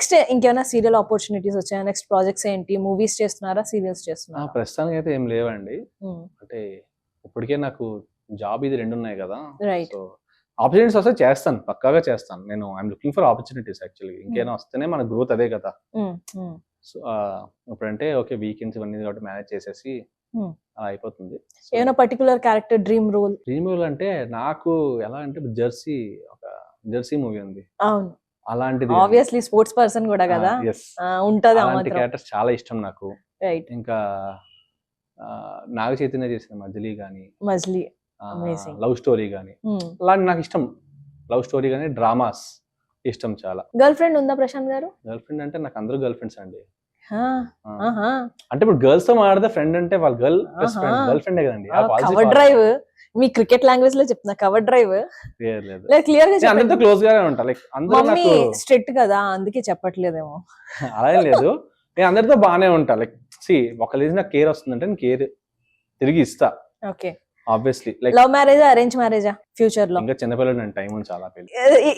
Next ఇంకేమైనా serial opportunities వచ్చాయా? Next projects ఏంటి? మూవీస్ చేస్తున్నారా, సీరియల్స్ చేస్తున్నారా? ప్రస్తుతానికి అయితే ఏం లేవండి. అంటే ఇప్పటికే నాకు జాబ్ ఇది 2 ఉన్నాయి కదా. రైట్. సో ఆపర్చునిటీస్ వస్తే చేస్తాను, పక్కాగా చేస్తాను. నేను I'm looking for opportunities actually. ఇంకేమైనా వస్తేనే మన గ్రోత్ అదే కదా. సో ఇప్పుడంటే ఓకే వీకెండ్స్ ఇవన్నీ కాబట్టి మేనేజ్ చేసేసి అలా అయిపోతుంది. ఏమైనా particular character dream role? Dream role అంటే నాకు ఎలా అంటే జెర్సీ మూవీ ఉంది. అవును, అలాంటిది. ఆబ్వియస్లీ స్పోర్ట్స్ పర్సన్ కూడా కదా. ఉంటది అలాంటి క్యారెక్టర్స్ చాలా ఇష్టం నాకు. రైట్. ఇంకా నాగ చైతన్య చేసిన మజిలీ గానీ, లవ్ స్టోరీ గానీ అలాంటి నాకు ఇష్టం. లవ్ స్టోరీ గానీ, డ్రామాస్ ఇష్టం చాలా. గర్ల్ ఫ్రెండ్ ఉందా ప్రశాంత్ గారు? గర్ల్ ఫ్రెండ్ అంటే నాకు అందరూ గర్ల్ ఫ్రెండ్స్ అండి. అంటే ఇప్పుడు గర్ల్స్ తో మాట్లాడితే ఫ్రెండ్ అంటే వాళ్ళ గర్ల్ ఫ్రెండ్ కదండి. కవర్ డ్రైవ్ మీ క్రికెట్ లాంగ్వేజ్ లో చెప్తున్నా, కవర్ డ్రైవ్ క్లియర్ గా అందరితో క్లోజ్ గానే ఉంటా. లైక్ అందరూ స్ట్రిక్ట్ కదా, అందుకే చెప్పట్లేదేమో. అలా ఏం లేదు, నేను అందరితో బాగానే ఉంటా. లైక్ ఒకరి నాకు కేర్ వస్తుందంటే నేను కేర్ తిరిగి ఇస్తా. ఓకే. ఆబ్వియస్లీ లైక్ లవ్ మ్యారేజా, అరేంజ్ మ్యారేజా ఫ్యూచర్ లో? ఇంకా చిన్నపిల్లలు నేను టైం ఉంది చాలా పెళ్లి.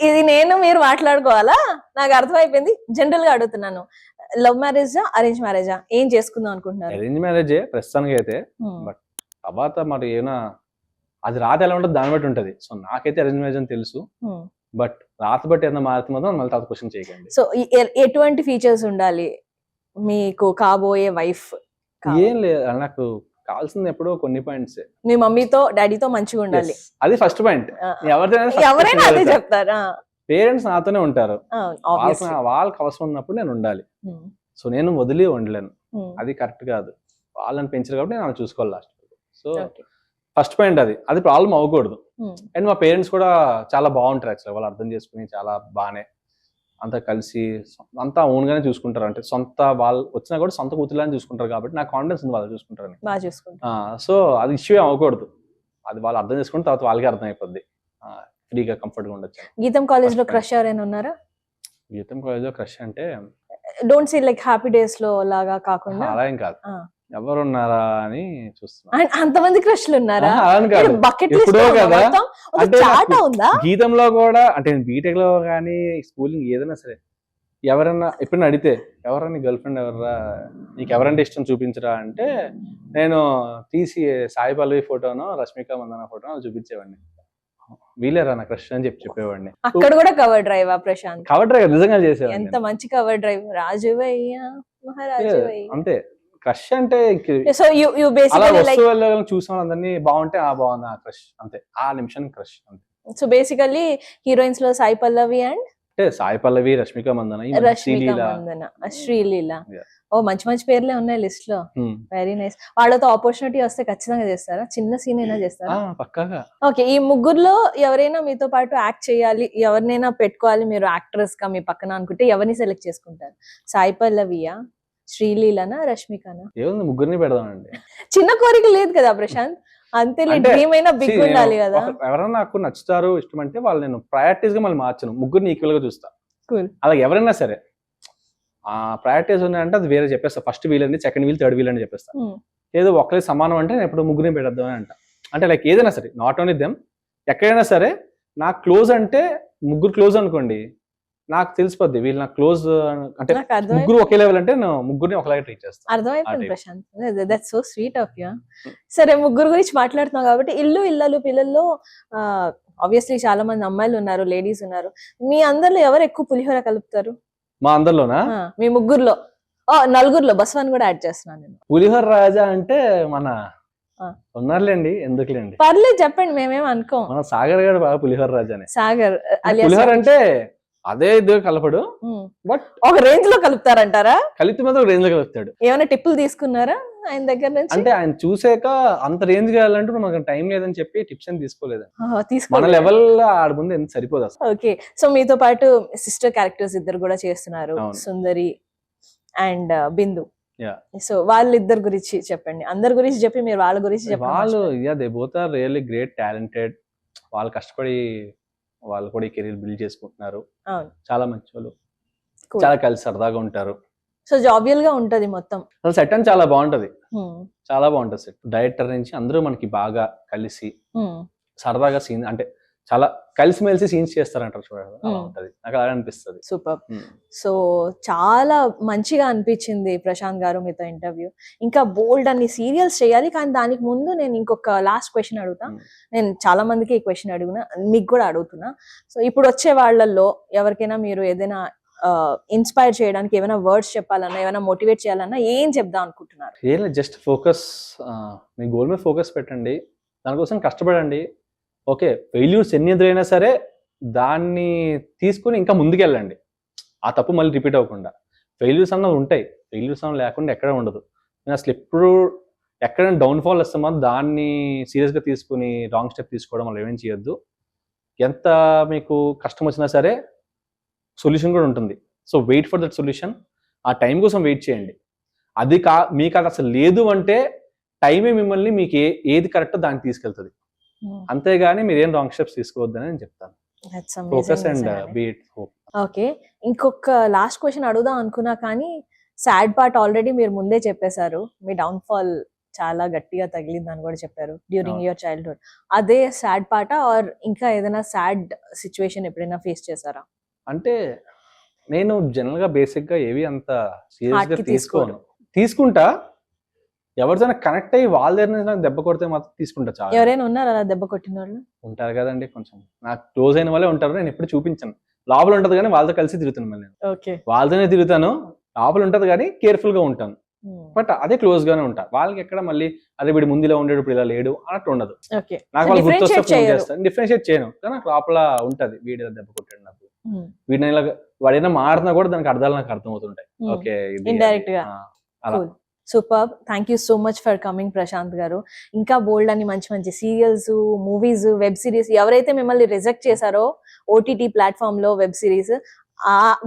ఇది నేను మీరు మాట్లాడుకోవాలా? నాకు అర్థమైపోయింది. జనరల్ గా అడుగుతున్నాను, లవ్ మ్యారేజా, అరేంజ్ మ్యారేజా, ఏం చేసుకుందాం అనుకుంటున్నారు? అరేంజ్ మ్యారేజే ప్రస్తుతానికి అయితే. బట్ తర్వాత మరి ఏమైనా అది రాత ఎలా ఉంటుంది దాన్ని బట్టి ఉంటది. సో నాకైతే అరేంజ్ మ్యారేజ్ అని తెలుసు. బట్ రాత బట్టి ఏదైనా మారుతుంది మాత్రం మళ్ళీ తర్వాత క్వశ్చన్ చేయకండి. సో ఎటువంటి ఫీచర్స్ ఉండాలి మీకు కాబోయే వైఫ్? ఏం లేదు, నాకు కావాల్సింది ఎప్పుడో కొన్ని పాయింట్స్. మీ మమ్మీతో డాడీతో మంచిగా ఉండాలి, అది ఫస్ట్ పాయింట్. ఎవరైనా అదే చెప్తారా? పేరెంట్స్ నాతోనే ఉంటారు, వాళ్ళకి అవసరం ఉన్నప్పుడు నేను ఉండాలి. సో నేను వదిలి ఉండలేను, అది కరెక్ట్ కాదు. వాళ్ళని పెంచారు కాబట్టి నేను చూసుకోవాలి లాస్ట్. సో ఫస్ట్ పాయింట్ అది ప్రాబ్లం అవ్వకూడదు. అండ్ మా పేరెంట్స్ కూడా చాలా బాగుంటారు యాక్చువల్లీ. వాళ్ళు అర్థం చేసుకుని చాలా బాగానే అంతా కలిసి అంతా ఓన్ గానే చూసుకుంటారు. అంటే సొంత వాళ్ళు వచ్చినా కూడా సొంత కూతురులానే చూసుకుంటారు కాబట్టి నాకు కాన్ఫిడెన్స్ ఉంది వాళ్ళు చూసుకుంటారని. సో అది ఇష్యూ అవ్వకూడదు. అది వాళ్ళు అర్థం చేసుకుని తర్వాత వాళ్ళకి అర్థం అయిపోద్ది, ఫ్రీగా కంఫర్ట్ గా ఉండొచ్చు. గీతం కాలేజ్ లో క్రష్ ఎవరైనా ఉన్నారా? గీతం కాలేజ్ లో క్రష్ అంటే don't see like happy days లో లాగా కాకుండా అలా ఏం కాదు, ఎవరున్నారా అని చూస్తున్నా. అంతమంది క్రష్లు ఉన్నారా? గీతంలో కూడా అంటే నేను బీటెక్ లో కానీ స్కూలింగ్ ఏదైనా సరే ఎవరన్నా ఎప్పుడైనా అడిగితే ఎవరన్నా గర్ల్ ఫ్రెండ్ ఎవర్రా, నీకు ఎవరంటే ఇష్టం చూపించరా అంటే నేను తీసి సాయి పల్లవి ఫోటోనో రష్మిక మందన ఫోటోనో చూపించేవాడిని. వీలేరా నా క్రష్ అని చెప్పేవాడిని. అక్కడ కూడా cover drive Prashanth? Cover drive నిజంగా చేసేవాడిని. ఎంత మంచి కవర్ డ్రైవ్. రాజువయ్యా మహారాజువయ్యా అంతే. క్రష్ అంటే చూసిన వాళ్ళందరినీ బాగుంటే బాగుంది ఆ క్రష్, అంతే. ఆ నిమిషం క్రష్ అంతే. సో బేసికల్లీ హీరోయిన్స్ లో సాయి పల్లవి అండ్ అంటే సాయి పల్లవి, రష్మిక మందన, శ్రీలీల. ఓ మంచి మంచి పేర్లే ఉన్నాయి లిస్ట్ లో. Very nice. వాళ్ళతో ఆపర్చునిటీ వస్తే ఖచ్చితంగా చేస్తారా? చిన్న సీన్ అయినా చేస్తారా? పక్కాగా. ఓకే. ఈ ముగ్గురులో ఎవరైనా మీతో పాటు యాక్ట్ చేయాలి, ఎవరినైనా పెట్టుకోవాలి మీరు యాక్ట్రెస్ గా మీ పక్కన అనుకుంటే ఎవరిని సెలెక్ట్ చేసుకుంటారు? సాయి పల్లవియా, శ్రీలీలనా, రష్మికనా? ఏముంది, ముగ్గురిని పెడదామండి. చిన్న కోరిక లేదు కదా ప్రశాంత్, అంతే డ్రీమ్ అయినా బిగ్ ఉండాలి కదా. ఎవరైనా నాకు నచ్చుతారు ఇష్టం అంటే వాళ్ళు నేను ప్రయారిటీస్ గా మళ్ళీ మార్చను, ముగ్గురిని ఈక్వల్ గా చూస్తా. అలా ఎవరైనా సరే ఆ ప్రయారిటీస్ ఉన్నాయంటే అది వేరే చెప్పేస్తా. ఫస్ట్ వీలని, సెకండ్ వీల్, థర్డ్ వీల్ అని చెప్పేస్తా. ఏదో ఒకరికి సమానం అంటే నేను ఎప్పుడు ముగ్గురిని పెడద్దాం అని అంట. అంటే లైక్ ఏదైనా సరే, నాట్ ఓన్లీ దెమ్, ఎక్కడైనా సరే నాకు క్లోజ్ అంటే ముగ్గురు క్లోజ్ అనుకోండి, నాకు తెలిసిపోద్ది వీళ్ళు నాకు క్లోజ్ అంటే ముగ్గురు ఒకే లెవెల్ అంటే నేను ముగ్గురిని ఒకలాగే ట్రీట్ చేస్తాను. అర్థమైపోయింది Prashanth, that's so sweet of you. సరే, ముగ్గురు గురించి మాట్లాడుతున్నాం కాబట్టి ఇల్లు ఇల్లాలు పిల్లల్లో ఆబ్వియస్లీ చాలా మంది అమ్మాయిలు ఉన్నారు, లేడీస్ ఉన్నారు. మీ అందరిలో ఎవరు ఎక్కువ పులిహోర కలుపుతారు? మా అందరిలోనా? మీ ముగ్గురులో, నలుగురులో బస్వాన్ కూడా యాడ్ చేస్తున్నాను నేను. పులిహోర రాజా అంటే మన ఉన్నారులేండి, ఎందుకులేండి, పర్లేదు చెప్పండి, మేమేం అనుకోం. మన సాగర్ గారు బాగా పులిహోర రాజానే. సాగర్ పులిహోర అంటే అదే ఇద్దరు కలపడు, బట్ ఒక రేంజ్ లో కలుపుతారంటారా? కలిపి మీద ఒక రేంజ్ లో కలుపుతాడు. ఏమైనా టిప్పులు తీసుకున్నారా ఆయన దగ్గర నుంచి? అంటే ఆయన చూసాక అంత రేంజ్ కావాలంటే మనకు టైం లేదని చెప్పి టిప్స్ అని తీసుకోలేదు. మన లెవెల్ ఆడ ముందు ఎంత సరిపోదు అసలు. ఓకే. సో మీతో పాటు సిస్టర్ క్యారెక్టర్స్ ఇద్దరు కూడా చేస్తున్నారు, సుందరి అండ్ బిందు. సో వాళ్ళిద్దరు గురించి చెప్పండి, అందరి గురించి చెప్పి మీరు వాళ్ళ గురించి చెప్పండి. వాళ్ళు they both are really great talented. వాళ్ళు కష్టపడి వాళ్ళు కూడా ఈ కెరీర్ బిల్డ్ చేసుకుంటున్నారు. చాలా మంచి వాళ్ళు, చాలా కలిసి సరదాగా ఉంటారు. సో జాబియల్ గా ఉంటది మొత్తం. అసలు సెట్ అని చాలా బాగుంటది, చాలా బాగుంటది సెట్. డైరెక్టర్ నుంచి అందరూ మనకి బాగా కలిసి సరదాగా సీన్ అంటే చాలా కలిసిమెలిసి సీన్స్ చేస్తారంటారు చూడండి, అలా ఉంటది, నాకు అలా అనిపిస్తుంది. సూపర్. సో చాలా మంచిగా అనిపించింది ప్రశాంత్ గారు మీతో ఇంటర్వ్యూ. ఇంకా బోల్డ్ అన్ని సీరియల్స్ చేయాలి, కానీ దానికి ముందు నేను ఇంకొక లాస్ట్ క్వశ్చన్ అడుగుతా. నేను చాలా మందికి ఈ క్వశ్చన్ అడుగునా, మీకు కూడా అడుగుతున్నా. సో ఇప్పుడు వచ్చే వాళ్ళల్లో ఎవరికైనా మీరు ఏదైనా ఇన్స్పైర్ చేయడానికి ఏమైనా వర్డ్స్ చెప్పాలన్నా, ఏమైనా మోటివేట్ చేయాలన్నా ఏం చెప్దాం అనుకుంటున్నారు? ఏం లేదు, జస్ట్ ఫోకస్, మీ గోల్ మీద ఫోకస్ పెట్టండి, దానికోసం కష్టపడండి. ఓకే, ఫెయిల్యూర్స్ ఎన్ని ఎదురైనా సరే దాన్ని తీసుకుని ఇంకా ముందుకెళ్ళండి, ఆ తప్పు మళ్ళీ రిపీట్ అవ్వకుండా. ఫెయిల్యూర్స్ అన్నది ఉంటాయి, ఫెయిల్యూర్స్ అన్నది లేకుండా ఎక్కడ ఉండదు. నేను అసలు ఎప్పుడు ఎక్కడైనా డౌన్ఫాల్ వస్తామో దాన్ని సీరియస్గా తీసుకుని రాంగ్ స్టెప్ తీసుకోవడం వల్ల ఏమేం చేయొద్దు. ఎంత మీకు కష్టం వచ్చినా సరే సొల్యూషన్ కూడా ఉంటుంది. So wait for that solution, ఆ టైం కోసం వెయిట్ చేయండి. అది మీకు అది అసలు లేదు అంటే టైమే మిమ్మల్ని మీకు ఏది కరెక్టో దానికి తీసుకెళ్తుంది, అంతేగాని మీరు ఏం రాంగ్ స్టెప్స్ తీసుకోవద్దని నేను చెప్తాను. Focus and be it hope. Okay, ఇంకొక లాస్ట్ క్వశ్చన్ అడుగుదాం అనుకున్నా, కానీ సాడ్ పార్ట్ ఆల్రెడీ మీరు ముందే చెప్పేశారు. మీ డౌన్ఫాల్ చాలా గట్టిగా తగిలిందని కూడా చెప్పారు డ్యూరింగ్ యువర్ చైల్డ్హుడ్. అదే సాడ్ పార్టా ఆర్ ఇంకా ఏదైనా సాడ్ సిచ్యువేషన్ ఎప్పుడైనా ఫేస్ చేశారా? అంటే నేను జనరల్ గా బేసిక్ గా ఏవి అంత సీరియస్ గా Heart కి తీసుకోరు. తీసుకుంటా, ఎవరితోనే కనెక్ట్ అయ్యి వాళ్ళ దగ్గర నుంచి నాకు దెబ్బ కొడితే మాత్రం తీసుకుంటా. చాలా ఎవరైనా ఉన్నారు అలా దెబ్బ కొట్టిన వాళ్ళు? ఉంటారు కదండి, కొంచెం నాకు క్లోజ్ అయిన వాళ్ళే ఉంటారు. నేను ఎప్పుడు చూపించాను, లోపల ఉంటది కానీ వాళ్ళతో కలిసి తిరుగుతాను. మళ్ళీ నేను ఓకే, వాళ్ళతోనే తిరుగుతాను, లోపల ఉంటది కానీ కేర్ఫుల్ గా ఉంటాను. బట్ అదే క్లోజ్ గానే ఉంటా. వాళ్ళకి ఎక్కడ మళ్ళీ అదే వీడి ముందులో ఉండేడు ఇప్పుడు ఇలా లేడు అన్నట్టు ఉండదు. ఓకే, నాకు వాళ్ళు గుర్తొస్తే differentiate ఫోన్ చేయరు. చేస్తాను, డిఫరెన్షియేట్ చేయను, కానీ నాకు లోపల ఉంటది వీడి ఇలా దెబ్బ కొట్టాడు, నాకు వీడిని ఇలా వాడైనా మారుతున్నా కూడా దానికి అర్థాలు నాకు అర్థమవుతుంటాయి. ఓకే, ఇండైరెక్ట్ గా. అలా. Super, thank you so much for coming Prashanth garu. ఇంకా బోల్డ్ అని మంచి మంచి సీరియల్స్, మూవీస్, వెబ్ సిరీస్ ఎవరైతే మిమ్మల్ని రిజెక్ట్ చేశారో ఓటీటీ ప్లాట్ఫామ్ లో వెబ్ సిరీస్,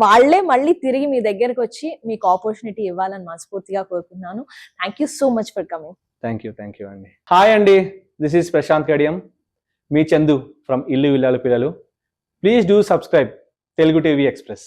వాళ్ళే మళ్ళీ తిరిగి మీ దగ్గరకు వచ్చి మీకు ఆపర్చునిటీ ఇవ్వాలని మనస్ఫూర్తిగా కోరుకుంటున్నాను. Thank you so much for coming. Thank you అండి. హాయ్ అండి, దిస్ ఈస్ ప్రశాంత్ కడియం, మీ Chandu from Illu Illalu Pillalu. Please do subscribe Telugu TV express.